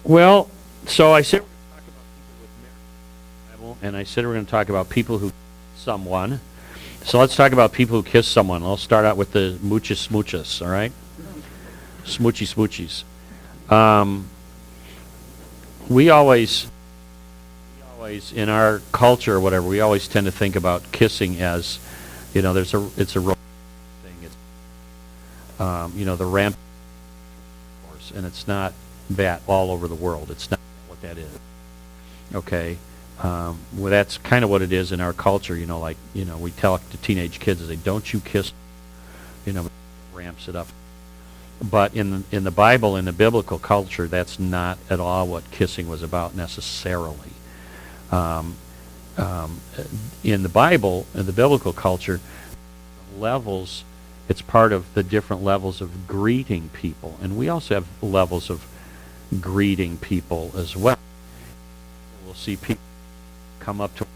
Well, so I said we're going to talk about people with marriage in the Bible, and I said we're going to talk about people who kiss someone. So let's talk about people who kiss someone. I'll start out with the moochas smoochas, all right? Smoochy smoochies. Um, we always, in our culture or whatever, we always tend to think about kissing as, it's a romantic thing. It's, the ramp, and it's not that all over the world. It's not what that is. Okay. Well, that's kind of what it is in our culture. We tell to teenage kids, say, "Don't you kiss," ramps it up. But in the Bible, in the biblical culture, that's not at all what kissing was about necessarily. Um, in the Bible, in the biblical culture, levels, it's part of the different levels of greeting people, and we also have levels of greeting people as well. We'll see people come up to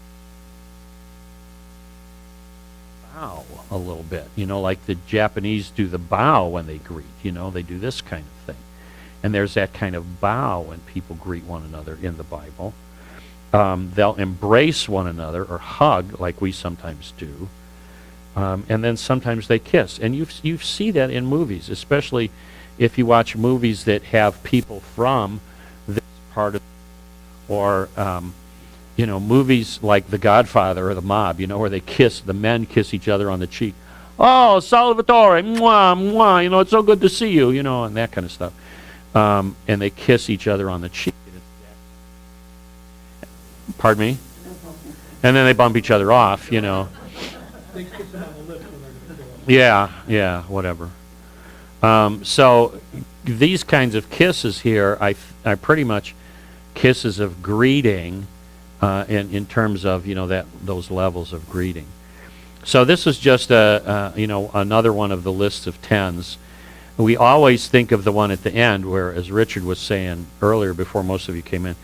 bow a little bit, like the Japanese do the bow when they greet, they do this kind of thing. And there's that kind of bow when people greet one another in the Bible. They'll embrace one another or hug like we sometimes do. And then sometimes they kiss. And you see that in movies, especially if you watch movies that have people from this part of, or movies like The Godfather or The Mob, where the men kiss each other on the cheek. "Oh, Salvatore, mwah, mwah, it's so good to see you," and that kind of stuff. And they kiss each other on the cheek. Pardon me? And then they bump each other off, They kiss them on the lips when they're going to go. Yeah, whatever. So these kinds of kisses here, I pretty much kisses of greeting, in terms of those levels of greeting. So this is just another one of the lists of tens. We always think of the one at the end, where, as Richard was saying earlier, before most of you came in,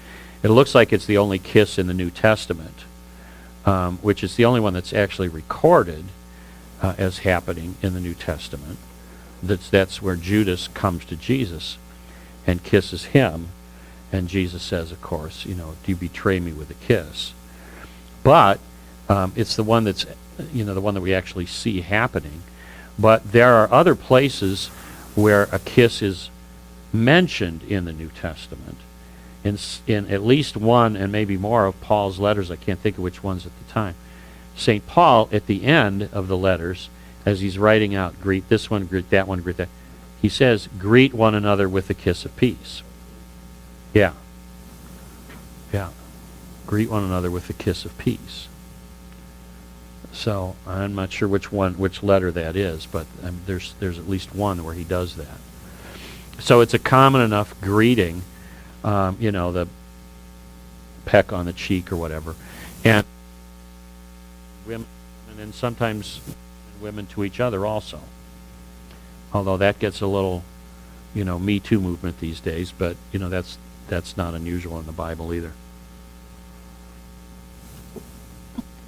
it looks like it's the only kiss in the New Testament, which is the only one that's actually recorded as happening in the New Testament. That's where Judas comes to Jesus and kisses him. And Jesus says, of course, "Do you betray me with a kiss?" But it's the one that's, the one that we actually see happening. But there are other places where a kiss is mentioned in the New Testament. In at least one and maybe more of Paul's letters, I can't think of which ones at the time. St. Paul, at the end of the letters, as he's writing out, greet this one, greet that one, greet that, he says, "Greet one another with a kiss of peace." Yeah. Greet one another with a kiss of peace. So I'm not sure which letter that is, but there's at least one where he does that. So it's a common enough greeting, the peck on the cheek or whatever, and women, and sometimes women to each other also. Although that gets a little, Me Too movement these days, but that's not unusual in the Bible either.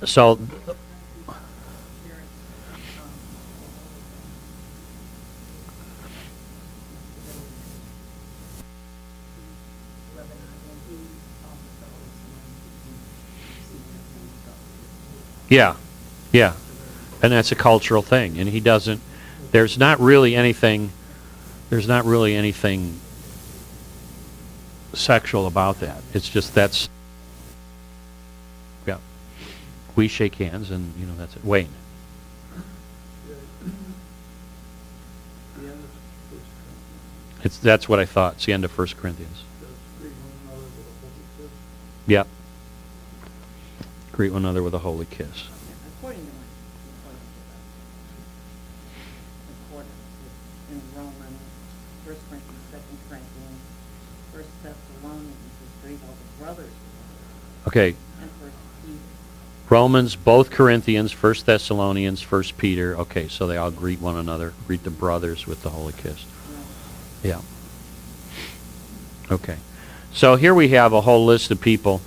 So, yeah, and that's a cultural thing, and he doesn't. There's not really anything sexual about that. It's just yeah. We shake hands, and that's it. Wayne. That's what I thought. It's the end of 1 Corinthians. Yep. Greet one another with a holy kiss. According to in Romans, 1 Corinthians, 2 Corinthians, 1 Thessalonians, is greet all the brothers. Okay. And 1 Peter. Romans, both Corinthians, 1 Thessalonians, 1 Peter. Okay, so they all greet one another, greet the brothers with the holy kiss. Yeah. Okay. So here we have a whole list of people.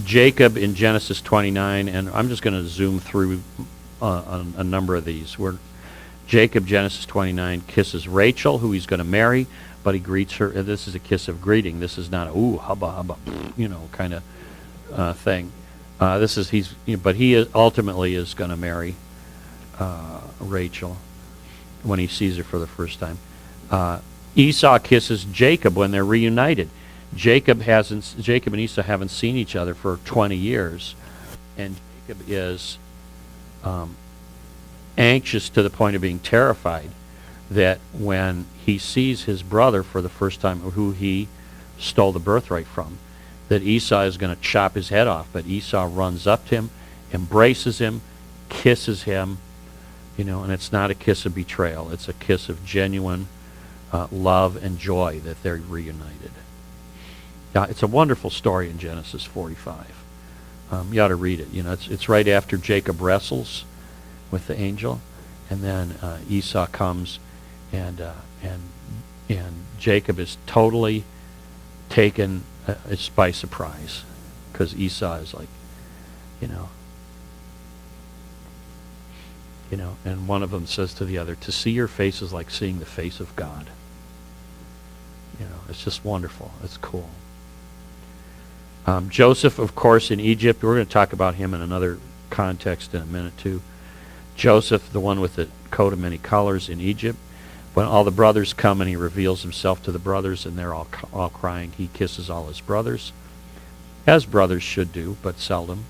Jacob in Genesis 29, and I'm just going to zoom through a number of these. Where Jacob, Genesis 29, kisses Rachel, who he's going to marry, but he greets her. This is a kiss of greeting. This is not a ooh hubba hubba, kind of thing. This is but he ultimately is going to marry Rachel when he sees her for the first time. Esau kisses Jacob when they're reunited. Jacob and Esau haven't seen each other for 20 years, and Jacob is anxious to the point of being terrified that when he sees his brother for the first time, who he stole the birthright from, that Esau is going to chop his head off. But Esau runs up to him, embraces him, kisses him, and it's not a kiss of betrayal. It's a kiss of genuine love and joy that they're reunited. Yeah, it's a wonderful story in Genesis 45. You ought to read it. It's right after Jacob wrestles with the angel, and then Esau comes, and Jacob is totally taken by surprise, because Esau is like, and one of them says to the other, "To see your face is like seeing the face of God." It's just wonderful. It's cool. Joseph, of course, in Egypt. We're going to talk about him in another context in a minute too. Joseph, the one with the coat of many colors in Egypt. When all the brothers come and he reveals himself to the brothers, and they're all crying, he kisses all his brothers, as brothers should do, but seldom.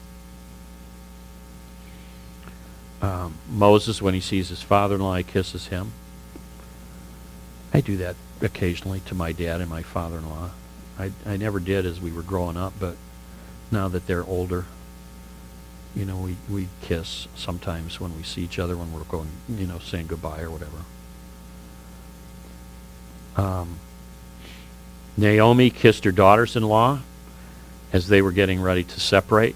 Moses, when he sees his father-in-law, he kisses him. I do that occasionally to my dad and my father-in-law. I never did as we were growing up, but now that they're older, we kiss sometimes when we see each other, when we're going, saying goodbye or whatever. Naomi kissed her daughters-in-law as they were getting ready to separate.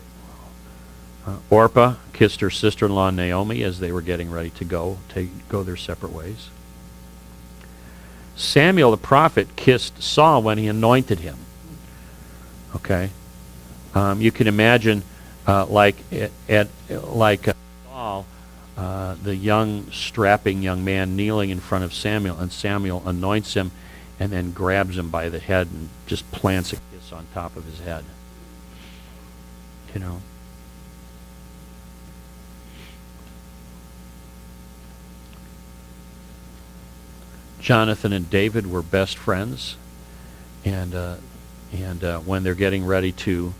Orpah kissed her sister-in-law Naomi as they were getting ready to go their separate ways. Samuel the prophet kissed Saul when he anointed him. Okay, you can imagine like Saul, the young strapping young man kneeling in front of Samuel, and Samuel anoints him and then grabs him by the head and just plants a kiss on top of his head. Jonathan and David were best friends, and when they're getting ready to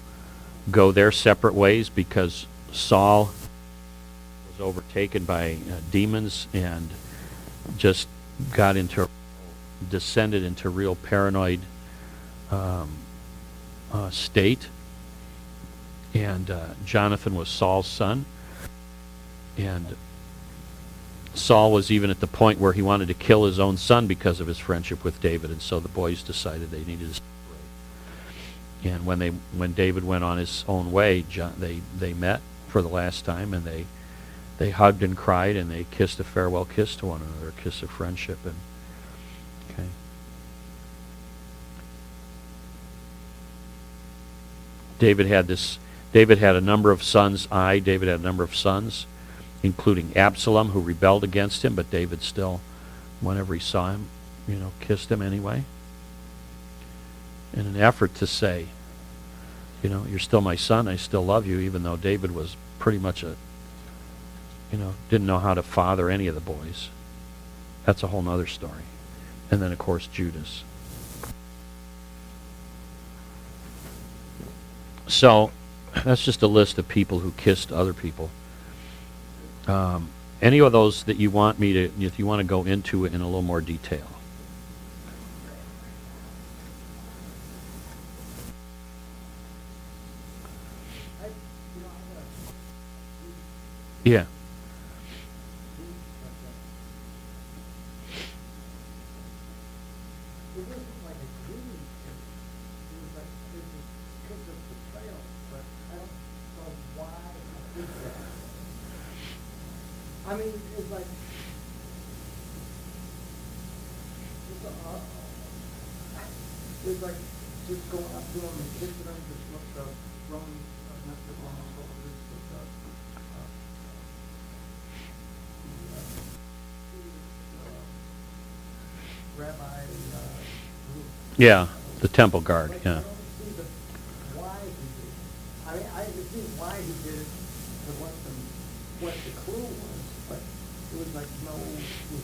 go their separate ways because Saul was overtaken by demons and just descended into real paranoid state, and Jonathan was Saul's son, and Saul was even at the point where he wanted to kill his own son because of his friendship with David, and so the boys decided they needed to separate. And when David went on his own way, they met for the last time, and they hugged and cried, and they kissed a farewell kiss to one another, a kiss of friendship. And okay. David had a number of sons. David had a number of sons, including Absalom, who rebelled against him, but David still, whenever he saw him, kissed him anyway, in an effort to say, you're still my son, I still love you, even though David was pretty much didn't know how to father any of the boys. That's a whole nother story. And then, of course, Judas. So, that's just a list of people who kissed other people. Any of those that you want me to, if you want to go into it in a little more detail. Yeah. I mean, it's like, it's like just going up to them and kissing them, just look the wrong, not the wrong, Rabbi Yeah, the temple guard, But yeah. I don't see why he did it. I mean, I can see why he did it, to what the clue was, but it was like no clue.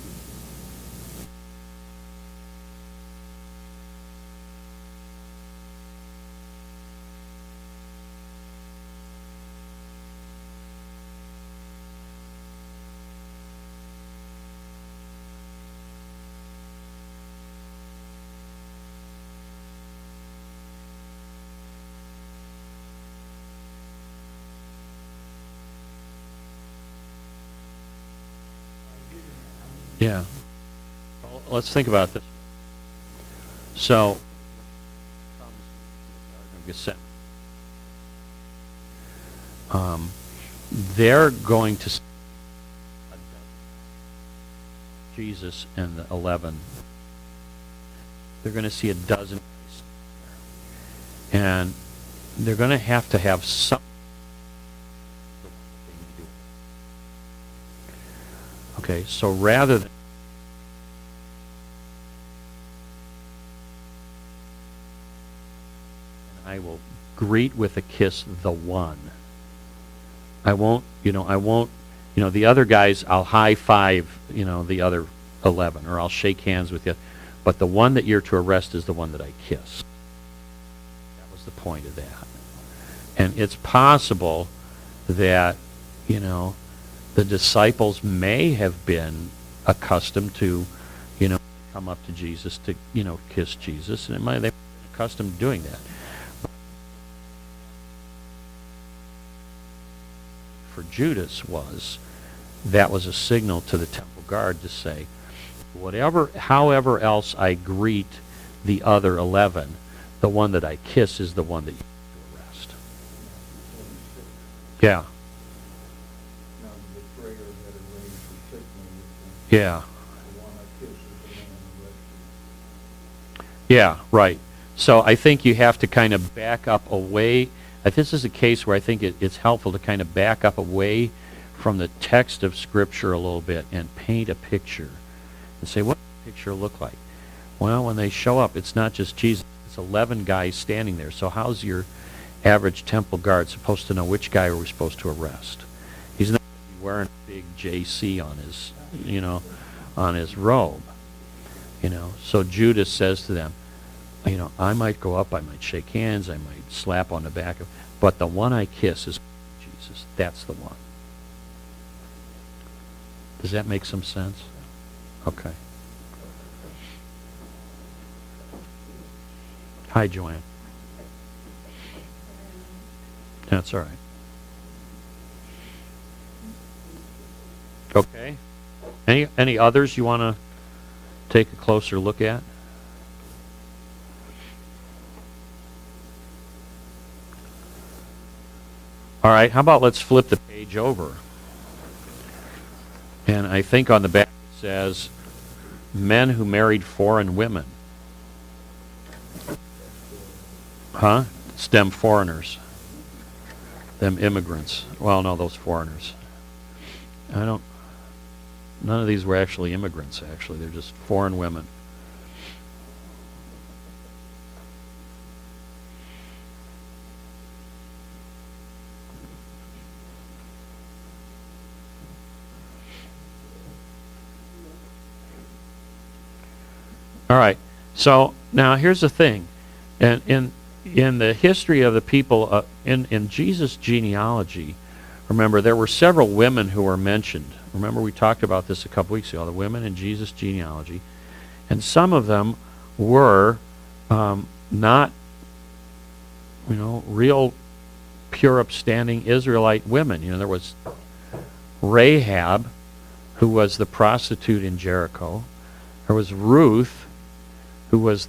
Yeah. Well, let's think about this. So, they're going to Jesus and the 11. They're going to see a dozen, and they're going to have some. Okay, so rather than I will greet with a kiss the one. I won't, the other guys, I'll high five, the other 11, or I'll shake hands with you. But the one that you're to arrest is the one that I kiss. That was the point of that. And it's possible that, the disciples may have been accustomed to, come up to Jesus to, kiss Jesus, and they've been accustomed to doing that. For Judas that was a signal to the temple guard to say, however else I greet the other 11, the one that I kiss is the one that you arrest. Yeah. Now, the betrayer had arranged for signal with Yeah. the one I kiss is the man arrested. Yeah, right. So I think you have to kind of back up away. This is a case where I think it's helpful to kind of back up away from the text of Scripture a little bit and paint a picture and say, what does the picture look like? Well, when they show up, it's not just Jesus. It's 11 guys standing there. So how's your average temple guard supposed to know which guy are we supposed to arrest? He's not going to be wearing a big JC on his, on his robe. So Judas says to them, I might go up, I might shake hands, I might slap on the back of, but the one I kiss is Jesus. That's the one. Does that make some sense? Okay. Hi, Joanne. That's all right. Okay. Any others you want to take a closer look at? All right, how about let's flip the page over. And I think on the back it says, men who married foreign women. Huh? It's them foreigners. Them immigrants. Well, no, those foreigners. None of these were actually immigrants, actually. They're just foreign women. All right. So now here's the thing. And in the history of the people, in Jesus' genealogy, remember, there were several women who were mentioned. Remember, we talked about this a couple weeks ago, the women in Jesus' genealogy. And some of them were not, real pure upstanding Israelite women. There was Rahab, who was the prostitute in Jericho. There was Ruth, who was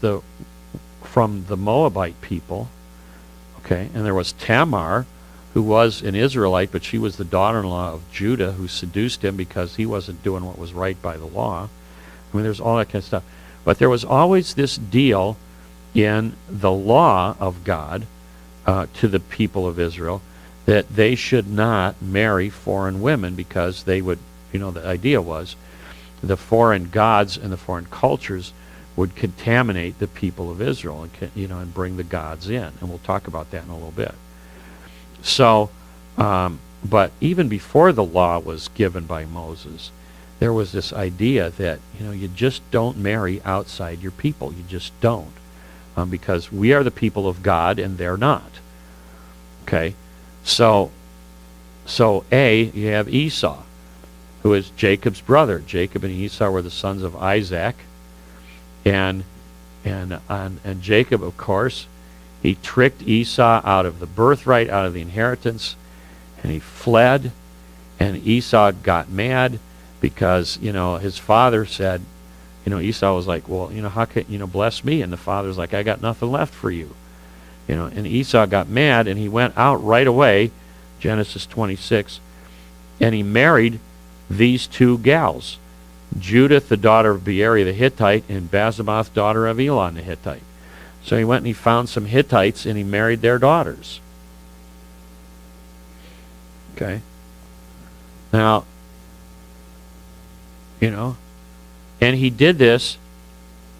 from the Moabite people. Okay, and there was Tamar, who was an Israelite, but she was the daughter-in-law of Judah, who seduced him because he wasn't doing what was right by the law. I mean, there's all that kind of stuff. But there was always this deal in the law of God to the people of Israel that they should not marry foreign women because they would, the idea was the foreign gods and the foreign cultures would contaminate the people of Israel and and bring the gods in, and we'll talk about that in a little bit. So, but even before the law was given by Moses, there was this idea that you just don't marry outside your people. You just don't, because we are the people of God and they're not. Okay, so you have Esau, who is Jacob's brother. Jacob and Esau were the sons of Isaac, and Jacob, of course, he tricked Esau out of the birthright, out of the inheritance, and he fled. And Esau got mad because his father said, Esau was like, well, how can bless me? And the father's like, I got nothing left for you. And Esau got mad, and he went out right away, Genesis 26, and he married these two gals, Judith, the daughter of Beeri the Hittite, and Basemath, daughter of Elon the Hittite. So he went and he found some Hittites, and he married their daughters. Okay. Now, and he did this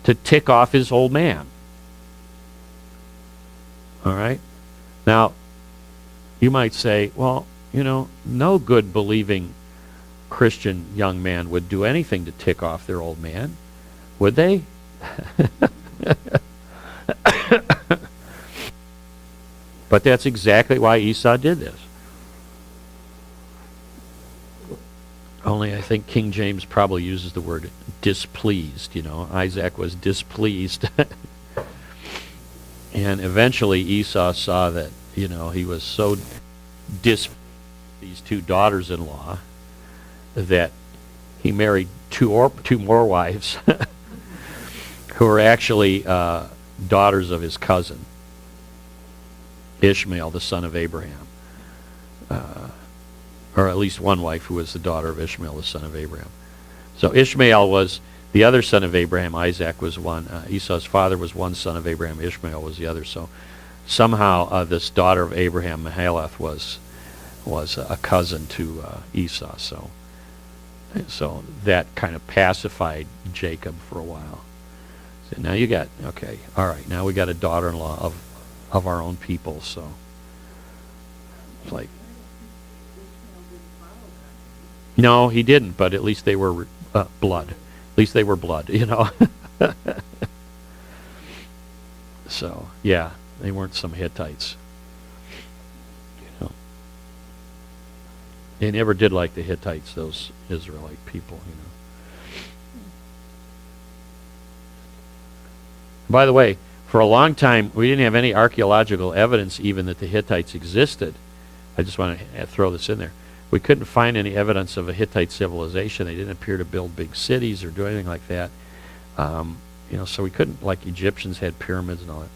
to tick off his old man. All right? Now, you might say, well, no good believing Christian young man would do anything to tick off their old man, would they? But that's exactly why Esau did this. Only I think King James probably uses the word displeased. Isaac was displeased. And eventually Esau saw that, he was so displeased with these two daughters-in-law that he married two more wives who were actually daughters of his cousin, Ishmael, the son of Abraham. Or at least one wife who was the daughter of Ishmael, the son of Abraham. So Ishmael was the other son of Abraham. Isaac was one. Esau's father was one son of Abraham. Ishmael was the other. So somehow this daughter of Abraham, Mahalath, was a cousin to Esau. So that kind of pacified Jacob for a while. So now you got, okay, all right, now we got a daughter-in-law of our own people. So it's like, no, he didn't, but at least they were blood. At least they were blood, So, yeah, they weren't some Hittites. They never did like the Hittites, those Israelite people, By the way, for a long time, we didn't have any archaeological evidence even that the Hittites existed. I just want to throw this in there. We couldn't find any evidence of a Hittite civilization. They didn't appear to build big cities or do anything like that. So we couldn't, like Egyptians had pyramids and all that.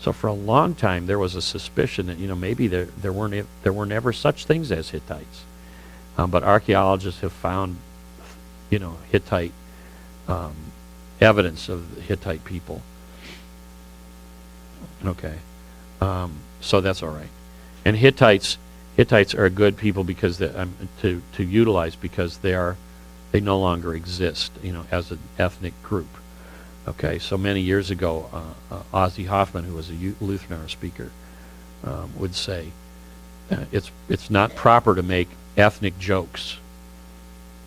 So for a long time, there was a suspicion that maybe there were never such things as Hittites. But archaeologists have found, Hittite evidence of the Hittite people. Okay, so that's all right. And Hittites are a good people because to utilize because they no longer exist, as an ethnic group. Okay, so many years ago, Ozzy Hoffman, who was a Lutheran speaker, would say it's not proper to make ethnic jokes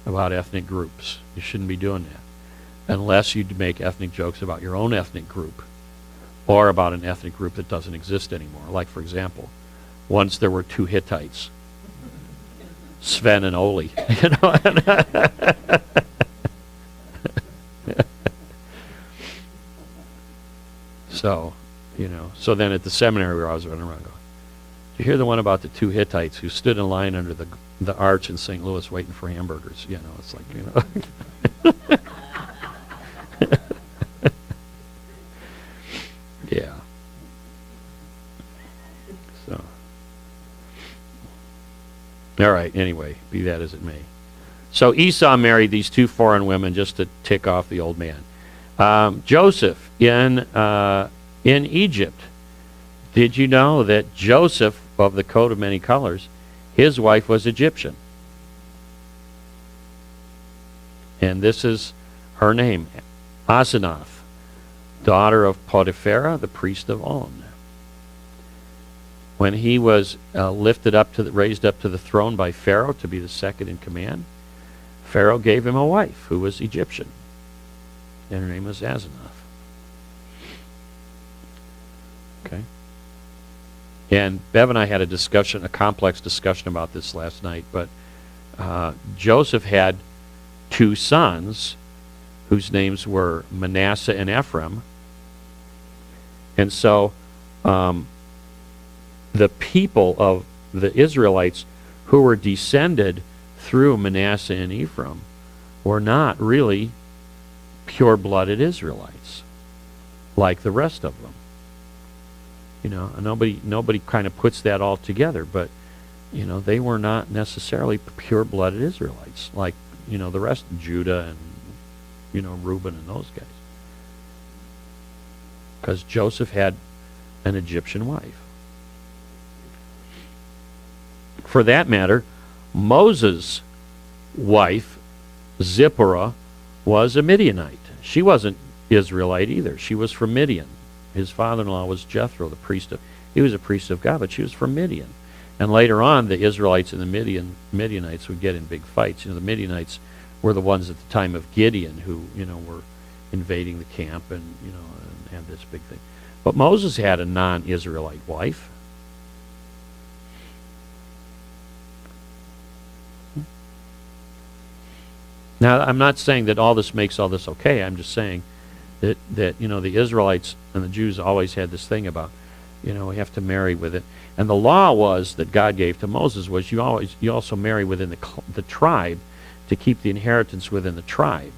about ethnic groups. You shouldn't be doing that unless you make ethnic jokes about your own ethnic group or about an ethnic group that doesn't exist anymore. Like, for example, once there were two Hittites, Sven and Oli, So, so then at the seminary where I was running around going, did you hear the one about the two Hittites who stood in line under the arch in St. Louis waiting for hamburgers? It's like, Yeah. So. All right, anyway, be that as it may. So Esau married these two foreign women just to tick off the old man. Joseph in Egypt. Did you know that Joseph of the coat of many colors, his wife was Egyptian? And this is her name, Asenath. daughter of Potipharah, the priest of On. When he was raised up to the throne by Pharaoh to be the second in command, Pharaoh gave him a wife who was Egyptian, and her name was Asenath. Okay. And Bev and I had a complex discussion about this last night, but Joseph had two sons whose names were Manasseh and Ephraim. And so the people of the Israelites who were descended through Manasseh and Ephraim were not really pure-blooded Israelites like the rest of them. You know, nobody kind of puts that all together, but you know, they were not necessarily pure-blooded Israelites like, you know, the rest of Judah and, you know, Reuben and those guys. Because Joseph had an Egyptian wife. For that matter, Moses' wife, Zipporah, was a Midianite. She wasn't Israelite either. She was from Midian. His father-in-law was Jethro, he was a priest of God, but she was from Midian. And later on, the Israelites and the Midianites would get in big fights. You know, the Midianites were the ones at the time of Gideon who, you know, were invading the camp and, you know, and had this big thing. But Moses had a non-Israelite wife. Now, I'm not saying that all this makes all this okay. I'm just saying that you know, the Israelites and the Jews always had this thing about, you know, we have to marry with it. And the law was that God gave to Moses was you also marry within the tribe to keep the inheritance within the tribe.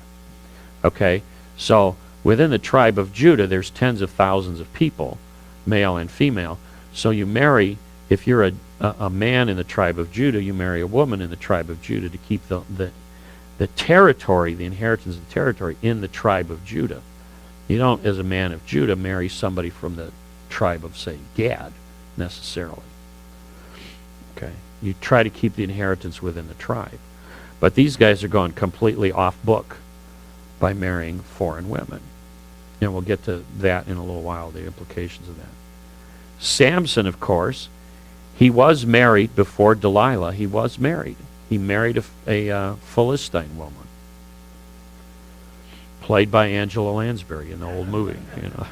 Okay? So within the tribe of Judah, there's tens of thousands of people, male and female. So you marry, if you're a man in the tribe of Judah, you marry a woman in the tribe of Judah to keep the territory, the inheritance of the territory in the tribe of Judah. You don't, as a man of Judah, marry somebody from the tribe of, say, Gad, necessarily. Okay? You try to keep the inheritance within the tribe. But these guys are going completely off book by marrying foreign women. And we'll get to that in a little while, the implications of that. Samson, of course, he was married before Delilah. He was married. He married a Philistine woman, played by Angela Lansbury in the old movie. You know,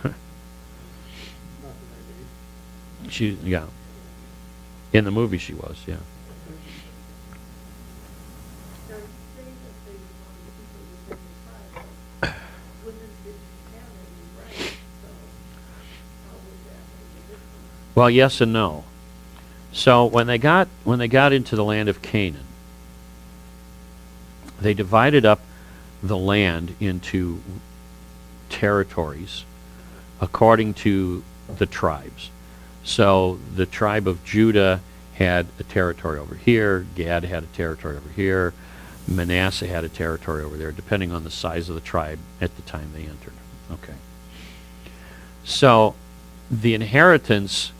yeah, in the movie she was, yeah. Now, say that they wanted people to take the tribe, women didn't have any rights, so how would that make a difference? Well, yes and no. So when they got into the land of Canaan, they divided up the land into territories according to the tribes. So the tribe of Judah had a territory over here, Gad had a territory over here, Manasseh had a territory over there, depending on the size of the tribe at the time they entered. Okay. So the inheritance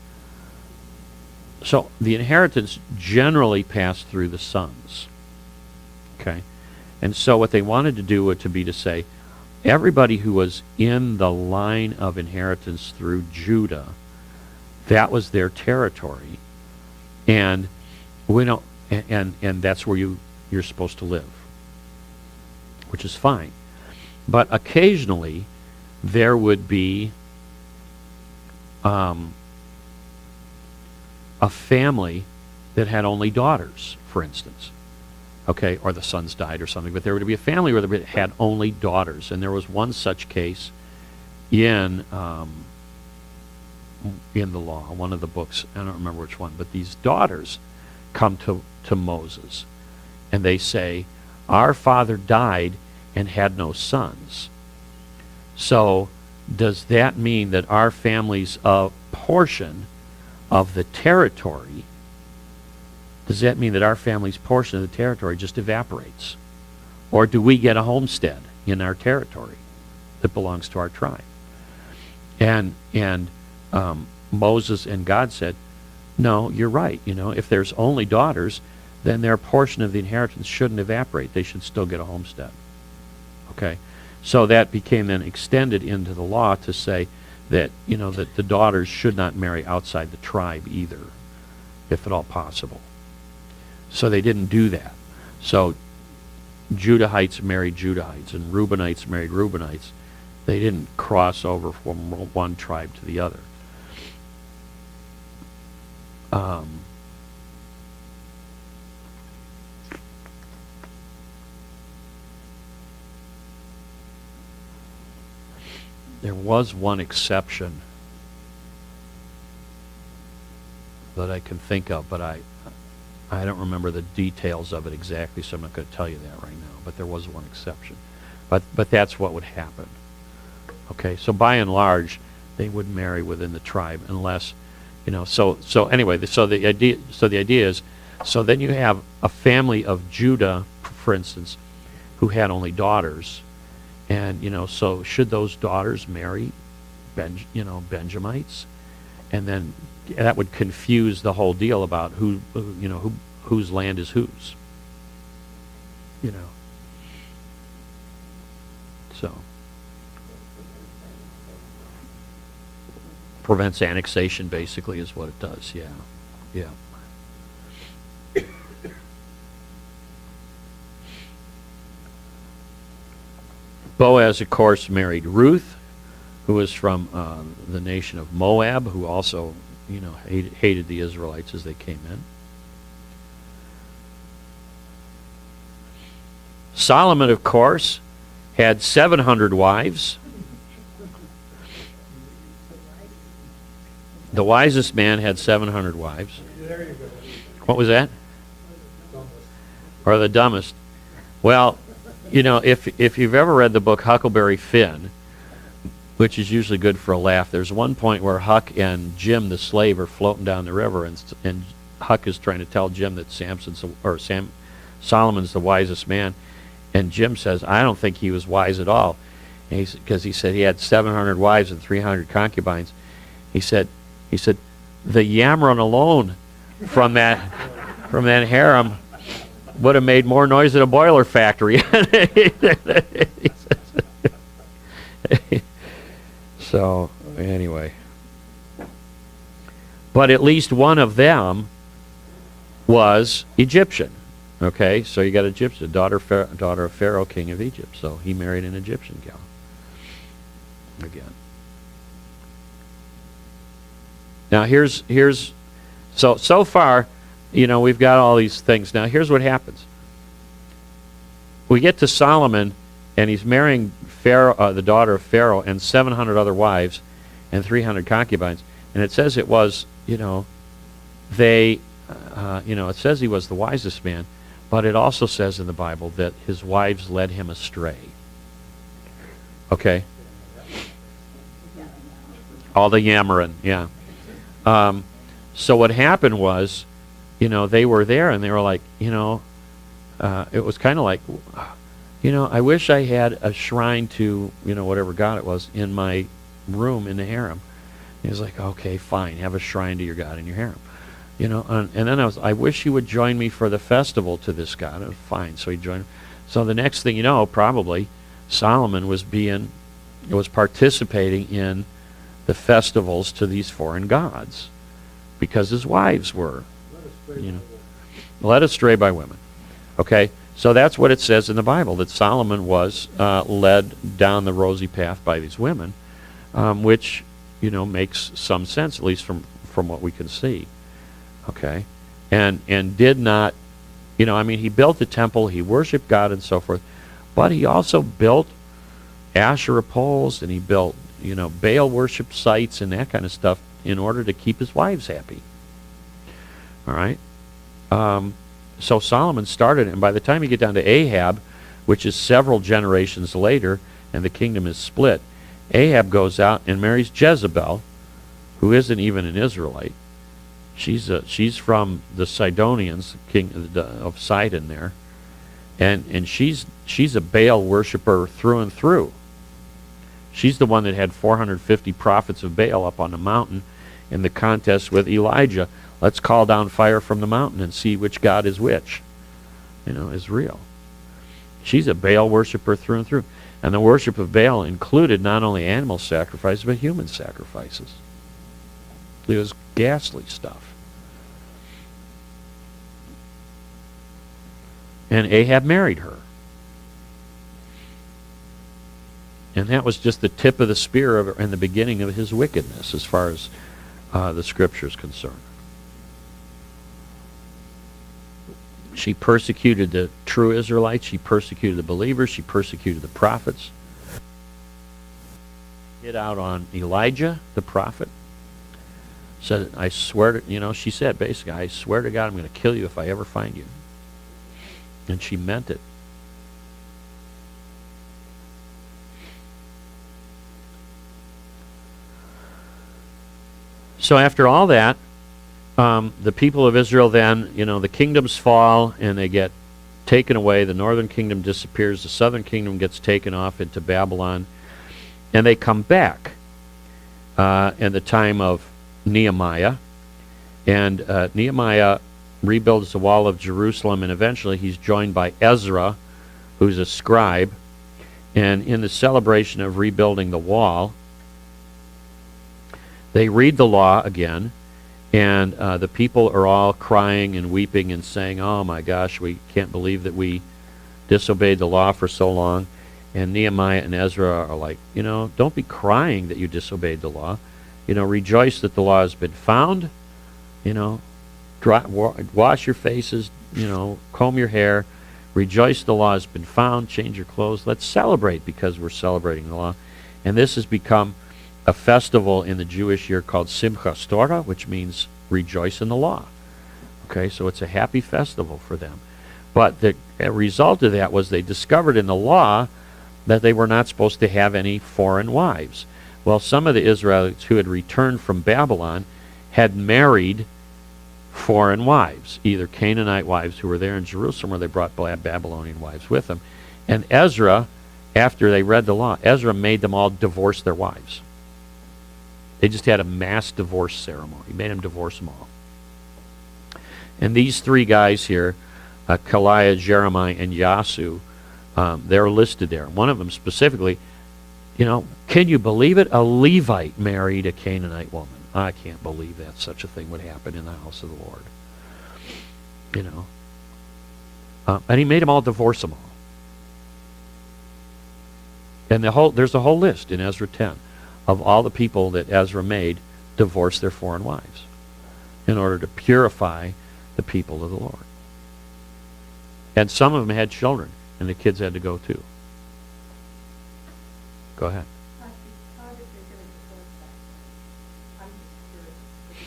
generally passed through the sons. Okay. And so what they wanted to do would to say, everybody who was in the line of inheritance through Judah, that was their territory, and we don't, and that's where you're supposed to live, which is fine. But occasionally, there would be a family that had only daughters, for instance. Okay, or the sons died or something, but there would be a family where they had only daughters, and there was one such case in the law, one of the books, I don't remember which one, but these daughters come to Moses, and they say, our father died and had no sons. So does that mean that our family's portion of the territory, does that mean that our family's portion of the territory just evaporates? Or do we get a homestead in our territory that belongs to our tribe? And Moses and God said, no, you're right. You know, if there's only daughters, then their portion of the inheritance shouldn't evaporate. They should still get a homestead. Okay? So that became then extended into the law to say that, that the daughters should not marry outside the tribe either, if at all possible. So they didn't do that. So Judahites married Judahites, and Reubenites married Reubenites. They didn't cross over from one tribe to the other. There was one exception that I can think of, but I don't remember the details of it exactly, so I'm not going to tell you that right now. But there was one exception. But that's what would happen. Okay, so by and large, they would marry within the tribe unless, So anyway, the idea is, so then you have a family of Judah, for instance, who had only daughters. And, so should those daughters marry, Benjamites? And then that would confuse the whole deal about whose land is whose. So. Prevents annexation, basically, is what it does, yeah. Yeah. Boaz, of course, married Ruth, who was from the nation of Moab, who also, hated the Israelites as they came in. Solomon, of course, had 700 wives. The wisest man had 700 wives. There you go. What was that? Or the dumbest? Well, if you've ever read the book Huckleberry Finn, which is usually good for a laugh, there's one point where Huck and Jim the slave are floating down the river, and Huck is trying to tell Jim that Solomon's the wisest man, and Jim says, I don't think he was wise at all, because he said he had 700 wives and 300 concubines. He said, the yammering alone from that harem would have made more noise than a boiler factory. So, anyway. But at least one of them was Egyptian. Okay, so you got Egyptian, daughter of Pharaoh, king of Egypt. So he married an Egyptian gal. Again. Now so far, we've got all these things. Now here's what happens. We get to Solomon, and he's marrying Pharaoh, the daughter of Pharaoh, and 700 other wives, and 300 concubines. And it says it was, it says he was the wisest man, but it also says in the Bible that his wives led him astray. Okay? All the yammering, yeah. So what happened was, they were there and they were like, it was kind of like, I wish I had a shrine to, whatever god it was, in my room in the harem. And he was like, okay, fine, have a shrine to your god in your harem. And then I wish you would join me for the festival to this god. And fine, so he joined. So the next thing you know, probably, Solomon was participating in the festivals to these foreign gods, because his wives were, led astray by women. Okay, so that's what it says in the Bible, that Solomon was led down the rosy path by these women, which makes some sense, at least from what we can see. Okay, and did not, he built the temple, he worshipped God and so forth, but he also built Asherah poles, and he built Baal worship sites and that kind of stuff in order to keep his wives happy. All right? So Solomon started, and by the time you get down to Ahab, which is several generations later, and the kingdom is split, Ahab goes out and marries Jezebel, who isn't even an Israelite. She's from the Sidonians, king of Sidon there, and she's a Baal worshiper through and through. She's the one that had 450 prophets of Baal up on the mountain in the contest with Elijah. Let's call down fire from the mountain and see which god is which, is real. She's a Baal worshiper through and through. And the worship of Baal included not only animal sacrifices, but human sacrifices. It was ghastly stuff. And Ahab married her. And that was just the tip of the spear and the beginning of his wickedness as far as the scripture is concerned. She persecuted the true Israelites. She persecuted the believers. She persecuted the prophets. Hit out on Elijah, the prophet. Said, I swear to, she said basically, I swear to God I'm going to kill you if I ever find you. And she meant it. So after all that, the people of Israel then, the kingdoms fall and they get taken away. The northern kingdom disappears. The southern kingdom gets taken off into Babylon. And they come back in the time of Nehemiah. And Nehemiah rebuilds the wall of Jerusalem, and eventually he's joined by Ezra, who's a scribe. And in the celebration of rebuilding the wall, they read the law again, and the people are all crying and weeping and saying, oh my gosh, we can't believe that we disobeyed the law for so long. And Nehemiah and Ezra are like, don't be crying that you disobeyed the law. Rejoice that the law has been found. Wash your faces, comb your hair. Rejoice the law has been found. Change your clothes. Let's celebrate because we're celebrating the law. And this has become a festival in the Jewish year called Simchas Torah, which means rejoice in the law. Okay, so it's a happy festival for them. But the result of that was they discovered in the law that they were not supposed to have any foreign wives. Well, some of the Israelites who had returned from Babylon had married foreign wives, either Canaanite wives who were there in Jerusalem, or they brought Babylonian wives with them. And Ezra, after they read the law, Ezra made them all divorce their wives. They just had a mass divorce ceremony. He made them divorce them all. And these three guys here, Kaliah, Jeremiah, and Yasu, they're listed there. One of them specifically, can you believe it? A Levite married a Canaanite woman. I can't believe that such a thing would happen in the house of the Lord. And he made them all divorce them all. And there's a whole list in Ezra 10 of all the people that Ezra made divorce their foreign wives in order to purify the people of the Lord. And some of them had children, and the kids had to go too. Go ahead. How did they get a divorce back then? I'm just curious if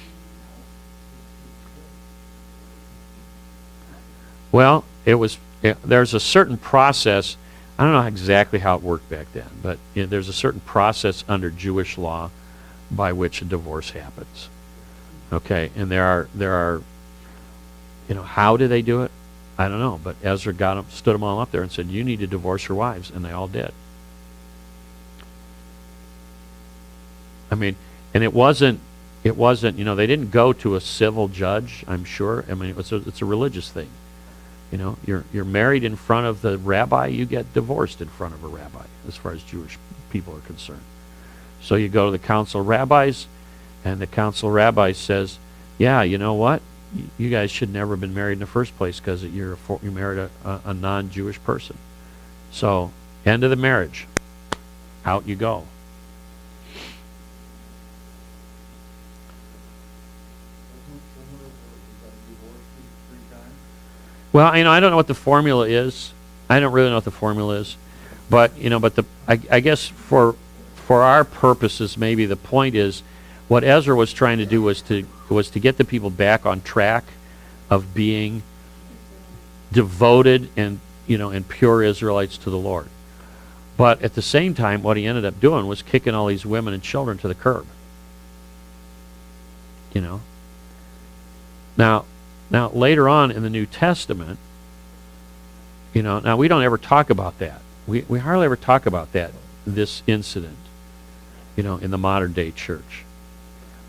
you know. Well, there's a certain process. I don't know exactly how it worked back then, but there's a certain process under Jewish law by which a divorce happens. Okay, and there are, how do they do it? I don't know, but Ezra stood them all up there and said, you need to divorce your wives, and they all did. I mean, and it wasn't, they didn't go to a civil judge, I'm sure. I mean, it's a religious thing. You're married in front of the rabbi, you get divorced in front of a rabbi, as far as Jewish people are concerned. So you go to the council of rabbis, and the council rabbi says, yeah, you know what? You guys should never have been married in the first place because you married a non-Jewish person. So, end of the marriage. Out you go. Well, I don't know what the formula is. I don't really know what the formula is, but I guess for our purposes, maybe the point is, what Ezra was trying to do was to get the people back on track of being devoted and pure Israelites to the Lord. But at the same time, what he ended up doing was kicking all these women and children to the curb. Now, later on in the New Testament, now we don't ever talk about that. We hardly ever talk about this incident, in the modern day church.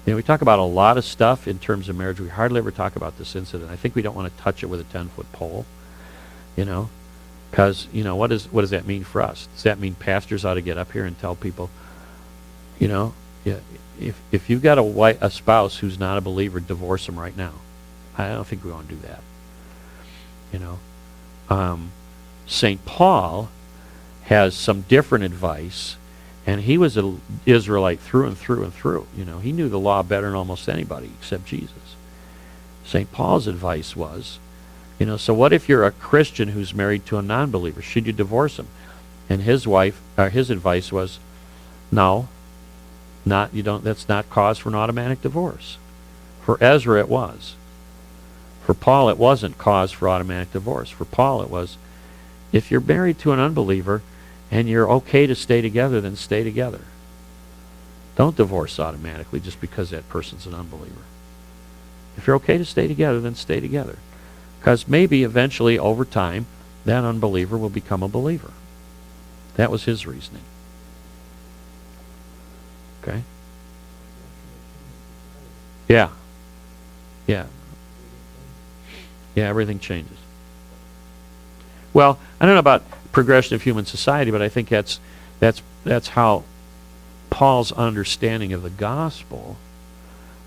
We talk about a lot of stuff in terms of marriage. We hardly ever talk about this incident. I think we don't want to touch it with a 10-foot pole, Because, what does that mean for us? Does that mean pastors ought to get up here and tell people, yeah, if you've got a spouse who's not a believer, divorce them right now? I don't think we want to do that. St. Paul has some different advice, and he was an Israelite through and through and through. He knew the law better than almost anybody except Jesus. St. Paul's advice was, so what if you're a Christian who's married to a non-believer? Should you divorce him? And his advice was, no, that's not cause for an automatic divorce. For Ezra it was. For Paul it wasn't cause for automatic divorce. For Paul it was, if you're married to an unbeliever and you're okay to stay together, then stay together. Don't divorce automatically just because that person's an unbeliever. If you're okay to stay together, then stay together. Because maybe eventually, over time, that unbeliever will become a believer. That was his reasoning. Okay? Yeah. Yeah. Yeah, everything changes. Well, I don't know about progression of human society, but I think that's how Paul's understanding of the gospel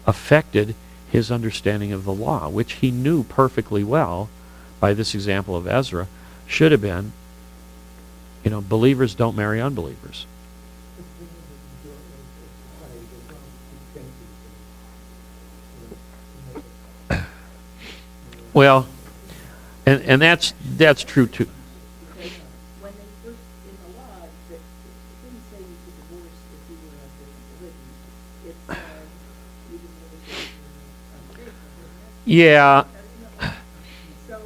affected his understanding of the law, which he knew perfectly well by this example of Ezra, should have been, believers don't marry unbelievers. Well, and that's true too. Because when they first, in the law, it didn't say you could divorce if you were of different religion. It said you could divorce if you were unfaithful. Yeah. So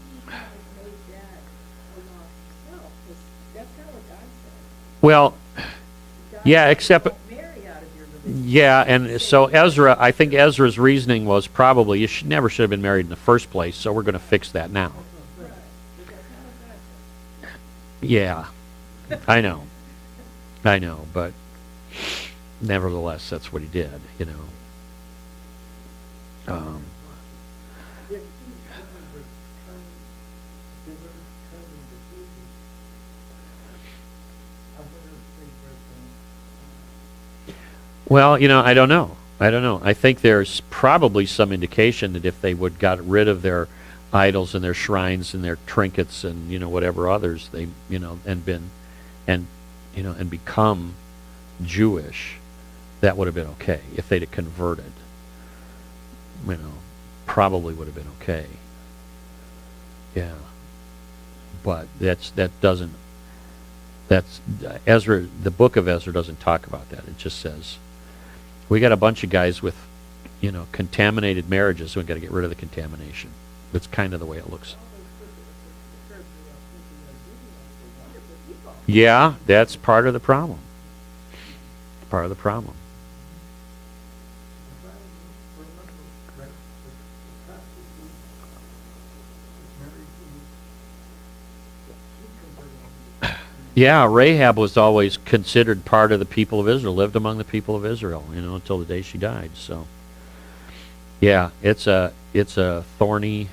he kind of made that a law himself, because that's not what God said. Well, God yeah, said, except "Don't marry out of your religion." yeah, and so I think Ezra's reasoning was probably you never should have been married in the first place, so we're going to fix that now. Right, but that's not what God said. Yeah, I know, but nevertheless, that's what he did, Well, I don't know. I think there's probably some indication that if they would got rid of their idols and their shrines and their trinkets and whatever others they and become Jewish, that would have been okay. If they'd have converted, probably would have been okay. Yeah, but that's Ezra. The book of Ezra doesn't talk about that. It just says we got a bunch of guys with contaminated marriages, so we got to get rid of the contamination. That's kind of the way it looks. Yeah, that's part of the problem. Part of the problem. Yeah, Rahab was always considered part of the people of Israel, lived among the people of Israel, until the day she died. So, yeah, it's a thorny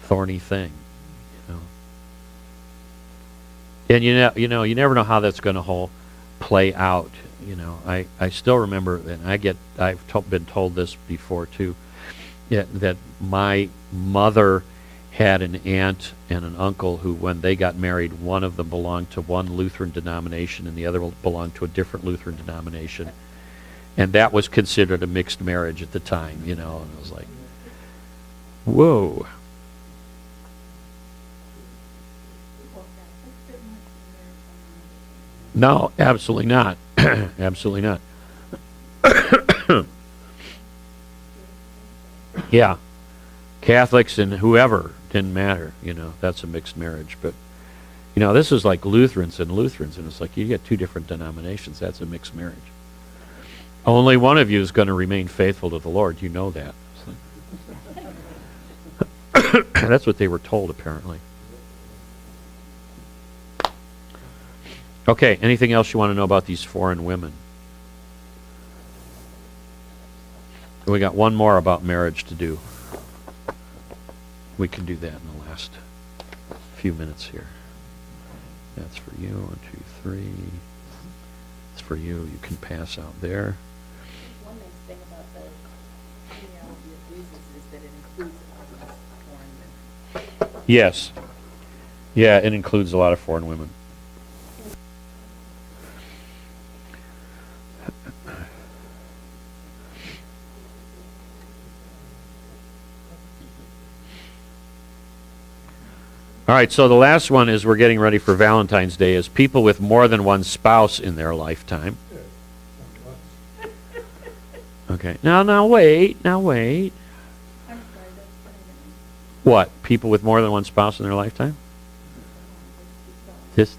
thing, And you never know how that's going to play out. I still remember, and I've been told this before too, that my mother had an aunt and an uncle who, when they got married, one of them belonged to one Lutheran denomination and the other belonged to a different Lutheran denomination. And that was considered a mixed marriage at the time, and it was like, whoa. No, absolutely not. Absolutely not. Yeah. Catholics and whoever, didn't matter, that's a mixed marriage. But, this is like Lutherans, and it's like you get two different denominations, that's a mixed marriage. Only one of you is going to remain faithful to the Lord, you know that. That's what they were told, apparently. Okay, anything else you want to know about these foreign women? We got one more about marriage to do. We can do that in the last few few minutes here. That's for you. 1, 2, 3. It's for you. You can pass out there. One nice thing about the genealogy of Jesus is that it includes all these foreign women. Yes. Yeah, it includes a lot of foreign women. All right, so the last one is we're getting ready for Valentine's Day is people with more than one spouse in their lifetime. Okay. Now wait. I'm sorry, that's What? People with more than one spouse in their lifetime? This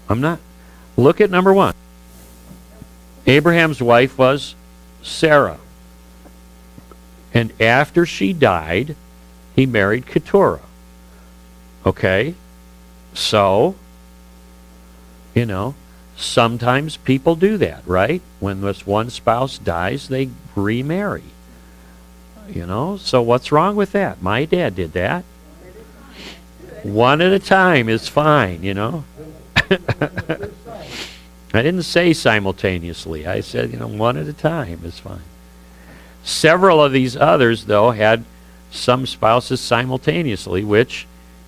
I'm not. Look at number 1. Abraham's wife was Sarah. And after she died, he married Keturah. Okay? So, sometimes people do that, right? When this one spouse dies, they remarry. So what's wrong with that? My dad did that. One at a time is fine, I didn't say simultaneously. I said, one at a time is fine. Several of these others, though, had some spouses simultaneously, which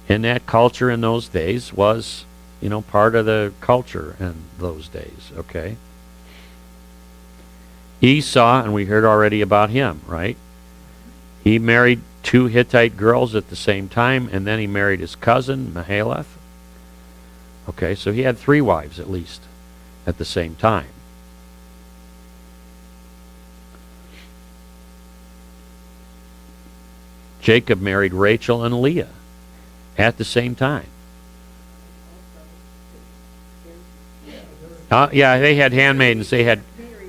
in that culture in those days was, part of the culture in those days, okay? Esau, and we heard already about him, right? He married 2 Hittite girls at the same time, and then he married his cousin, Mahalath. Okay, so he had 3 wives at least at the same time. Jacob married Rachel and Leah at the same time. Yeah, they had handmaidens. They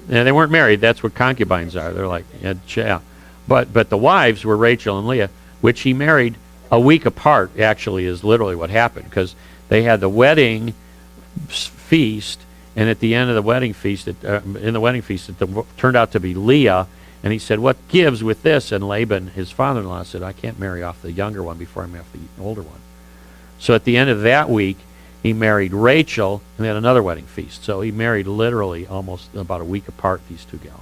weren't married. That's what concubines are. They're like, yeah. But the wives were Rachel and Leah, which he married a week apart. Actually, is literally what happened, because they had the wedding feast, and at the end of the wedding feast, it turned out to be Leah. And he said, "What gives with this?" And Laban, his father-in-law, said, "I can't marry off the younger one before I marry off the older one." So at the end of that week, he married Rachel, and they had another wedding feast. So he married literally almost about a week apart, these 2 gals.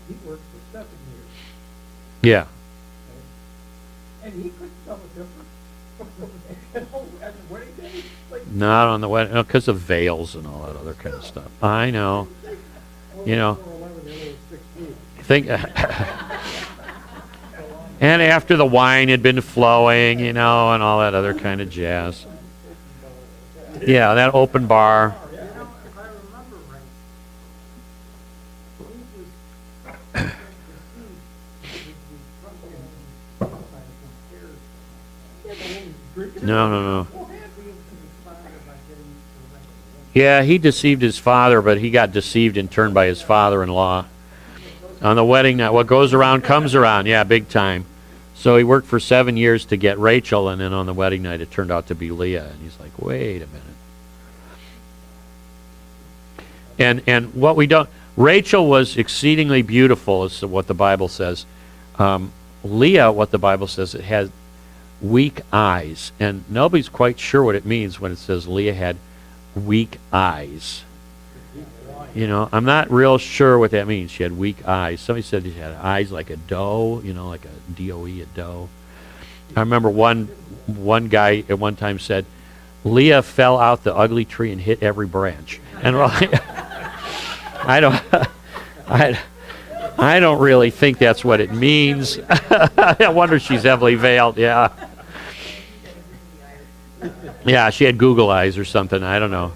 He worked for 7 years, Yeah. and he couldn't tell the difference. At the wedding day, Not on the wedding, because of veils and all that other kind of stuff. I know. Think. And after the wine had been flowing, and all that other kind of jazz. Yeah, that open bar. if I remember right, he was No. Yeah, he deceived his father, but he got deceived in turn by his father-in-law. On the wedding night, what goes around comes around. Yeah, big time. So he worked for 7 years to get Rachel, and then on the wedding night it turned out to be Leah. And he's like, wait a minute. And what we don't... Rachel was exceedingly beautiful, is what the Bible says. Leah, what the Bible says, it has weak eyes. And nobody's quite sure what it means when it says Leah had weak eyes. I'm not real sure what that means. She had weak eyes. Somebody said she had eyes like a doe, like a D-O-E, a doe. I remember one guy at one time said, Leah fell out the ugly tree and hit every branch. And I don't really think that's what it means. I wonder if she's heavily veiled, yeah. Yeah, she had Google eyes or something, I don't know.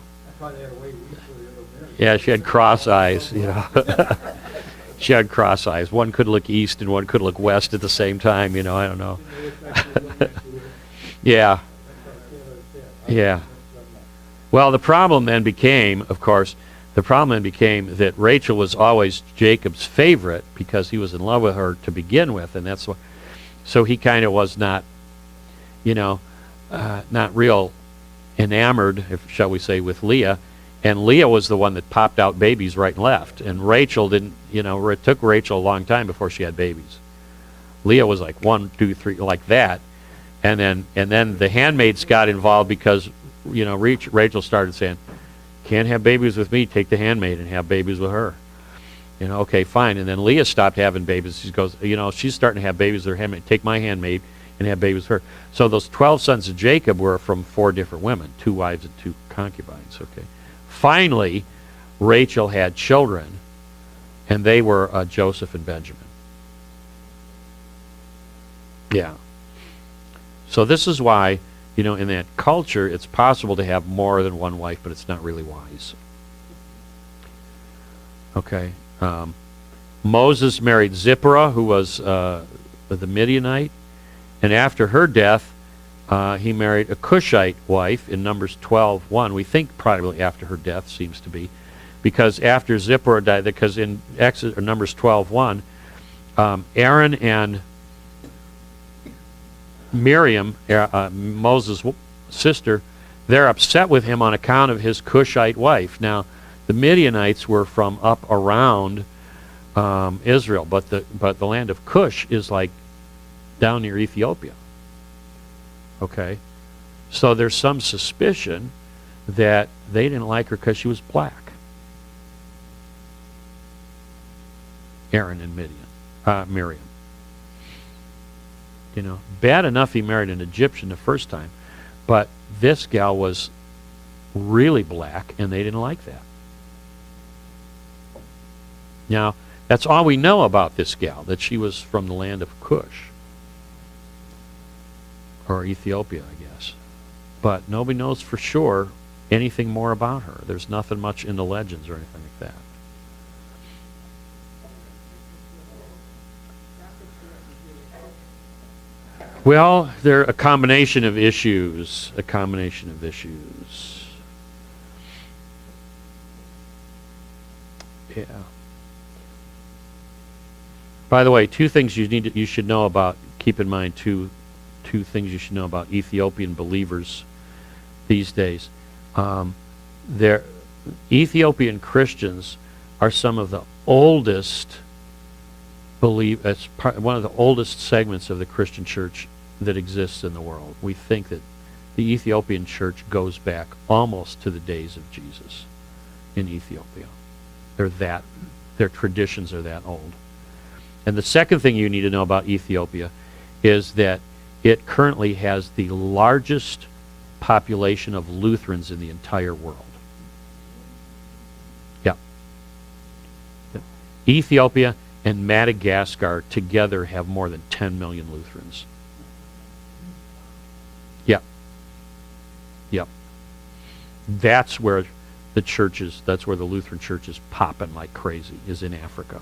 Yeah, she had cross eyes, She had cross eyes. One could look east and one could look west at the same time, I don't know. Yeah. Well, the problem then became that Rachel was always Jacob's favorite because he was in love with her to begin with, and that's what. So he kind of was not, not real enamored, shall we say, with Leah. And Leah was the one that popped out babies right and left. And Rachel didn't, it took Rachel a long time before she had babies. Leah was like 1, 2, 3, like that. And then the handmaids got involved because, Rachel started saying, can't have babies with me, take the handmaid and have babies with her. Okay, fine. And then Leah stopped having babies. She goes, she's starting to have babies with her handmaid. Take my handmaid and have babies with her. So those 12 sons of Jacob were from 4 different women, 2 wives and 2 concubines. Okay. Finally, Rachel had children, and they were Joseph and Benjamin. Yeah. So this is why, in that culture, it's possible to have more than one wife, but it's not really wise. Okay. Moses married Zipporah, who was the Midianite, and after her death, he married a Cushite wife in Numbers 12:1. We think probably after her death, seems to be, because after Zipporah died, because in Numbers 12:1, Aaron and Miriam, Moses' sister, they're upset with him on account of his Cushite wife. Now, the Midianites were from up around Israel, but the land of Cush is like down near Ethiopia. Okay, so there's some suspicion that they didn't like her because she was black. Aaron and Miriam. Bad enough he married an Egyptian the first time, but this gal was really black, and they didn't like that. Now, that's all we know about this gal, that she was from the land of Cush, or Ethiopia, I guess. But nobody knows for sure anything more about her. There's nothing much in the legends or anything like that. Well, they're a combination of issues. Yeah. By the way, 2 things you should know about. Keep in mind two things you should know about Ethiopian believers these days. Ethiopian Christians are some of the oldest one of the oldest segments of the Christian church that exists in the world. We think that the Ethiopian church goes back almost to the days of Jesus in Ethiopia. Their traditions are that old. And the second thing you need to know about Ethiopia is that it currently has the largest population of Lutherans in the entire world. Yeah. Ethiopia and Madagascar together have more than 10 million Lutherans. Yep. That's where that's where the Lutheran church is popping like crazy, is in Africa.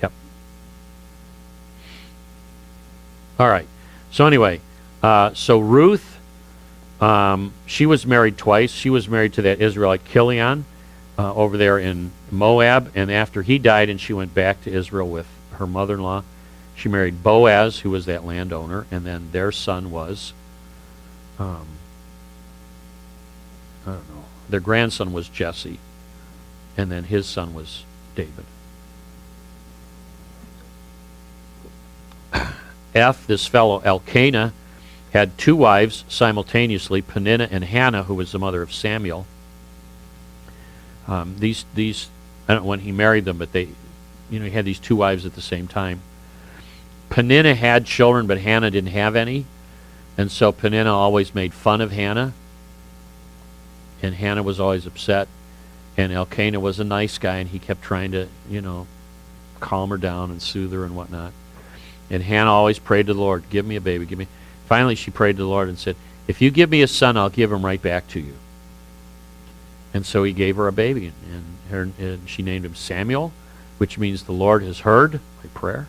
Yep. All right. So anyway, so Ruth, she was married twice. She was married to that Israelite Kilion over there in Moab, and after he died and she went back to Israel with her mother-in-law, she married Boaz, who was that landowner, and then their son was, I don't know, their grandson was Jesse, and then his son was David. This fellow Elkanah had 2 wives simultaneously, Peninnah and Hannah, who was the mother of Samuel. These I don't know when he married them, but he had these 2 wives at the same time. Peninnah had children, but Hannah didn't have any, and so Peninnah always made fun of Hannah, and Hannah was always upset, and Elkanah was a nice guy, and he kept trying to, calm her down and soothe her and whatnot. And Hannah always prayed to the Lord, give me a baby, give me. Finally, she prayed to the Lord and said, if you give me a son, I'll give him right back to you. And so he gave her a baby, and she named him Samuel, which means the Lord has heard my prayer.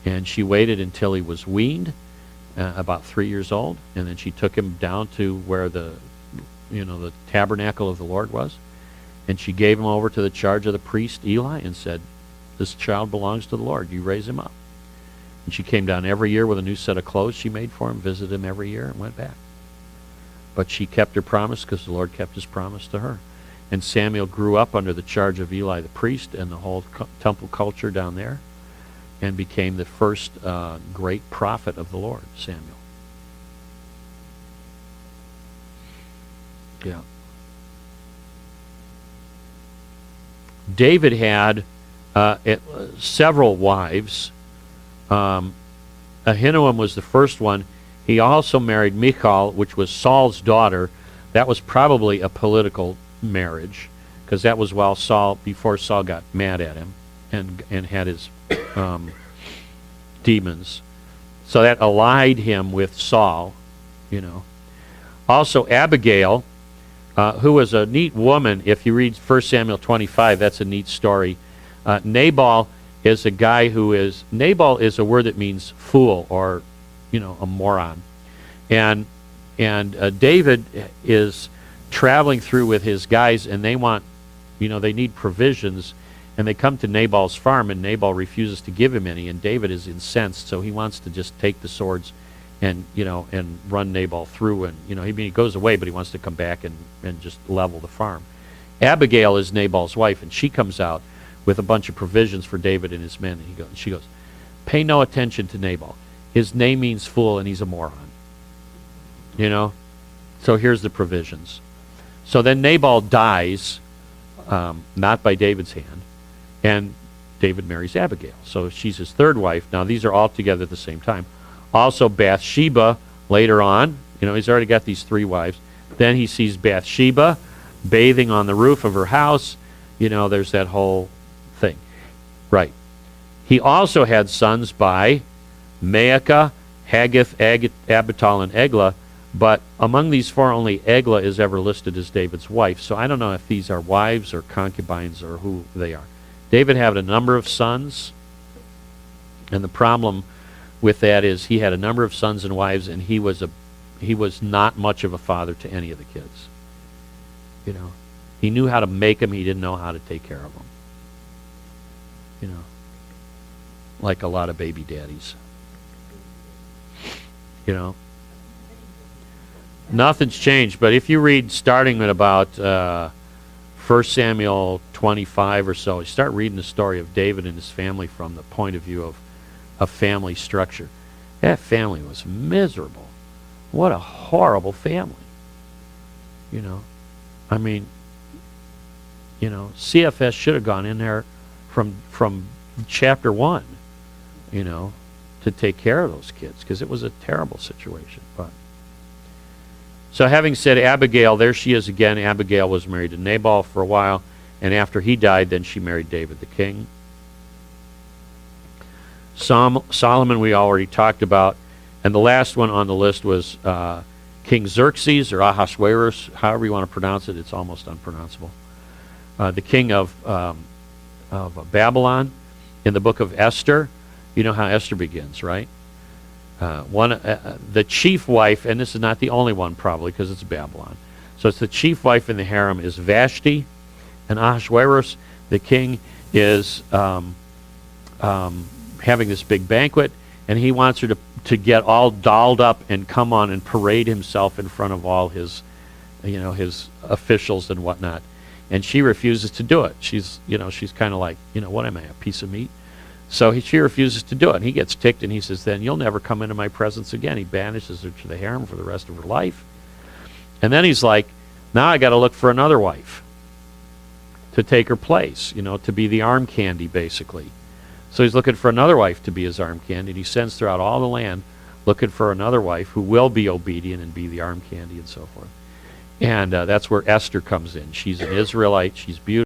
And she waited until he was weaned, about 3 years old, and then she took him down to where the tabernacle of the Lord was, and she gave him over to the charge of the priest Eli and said, this child belongs to the Lord, you raise him up. And she came down every year with a new set of clothes she made for him, visited him every year, and went back. But she kept her promise because the Lord kept his promise to her. And Samuel grew up under the charge of Eli the priest and the whole temple culture down there. and became the first great prophet of the Lord, Samuel. Yeah. David had several wives. Ahinoam was the first one. He also married Michal, which was Saul's daughter. That was probably a political marriage, because that was before Saul got mad at him and had his demons. So that allied him with Saul, you know. Also Abigail, who was a neat woman. If you read 1 Samuel 25, that's a neat story. Nabal is a guy Nabal is a word that means fool, or, you know, a moron. And David is traveling through with his guys, and they want, you know, they need provisions, and they come to Nabal's farm, and Nabal refuses to give him any, and David is incensed, so he wants to just take the swords and, you know, and run Nabal through, and, you know, he goes away, but he wants to come back and just level the farm. Abigail is Nabal's wife, and she comes out with a bunch of provisions for David and his men, and she goes, pay no attention to Nabal. His name means fool, and he's a moron. You know? So here's the provisions. So then Nabal dies, not by David's hand, and David marries Abigail. So she's his third wife. Now these are all together at the same time. Also Bathsheba later on. You know, he's already got these three wives. Then he sees Bathsheba bathing on the roof of her house. You know, there's that whole thing. Right. He also had sons by Maacah, Haggith, Abital, and Eglah, but among these four, only Eglah is ever listed as David's wife. So I don't know if these are wives or concubines or who they are. David had a number of sons, and the problem with that is he had a number of sons and wives, and he was not much of a father to any of the kids. You know, he knew how to make them, he didn't know how to take care of them. You know, like a lot of baby daddies. You know, nothing's changed. But if you read starting at about 1 Samuel 25 or so, you start reading the story of David and his family from the point of view of family structure. That family was miserable. What a horrible family. You know, I mean, you know, CFS should have gone in there from chapter 1, you know, to take care of those kids, because it was a terrible situation. But so having said Abigail, there she is again. Abigail was married to Nabal for a while, and after he died, then she married David the king. Solomon we already talked about, and the last one on the list was King Xerxes, or Ahasuerus, however you want to pronounce it. It's almost unpronounceable. The king of Babylon. In the book of Esther, you know how Esther begins, right? The chief wife, and this is not the only one probably because it's Babylon. So it's the chief wife in the harem is Vashti, and Ahasuerus, the king, is having this big banquet, and he wants her to get all dolled up and come on and parade himself in front of all his, you know, his officials and whatnot. And she refuses to do it. She's kind of like, you know, what am I, a piece of meat? So she refuses to do it. And he gets ticked, and he says, then you'll never come into my presence again. He banishes her to the harem for the rest of her life. And then he's like, now I got to look for another wife to take her place, you know, to be the arm candy, basically. So he's looking for another wife to be his arm candy, and he sends throughout all the land looking for another wife who will be obedient and be the arm candy and so forth. And that's where Esther comes in. She's an Israelite. She's beautiful.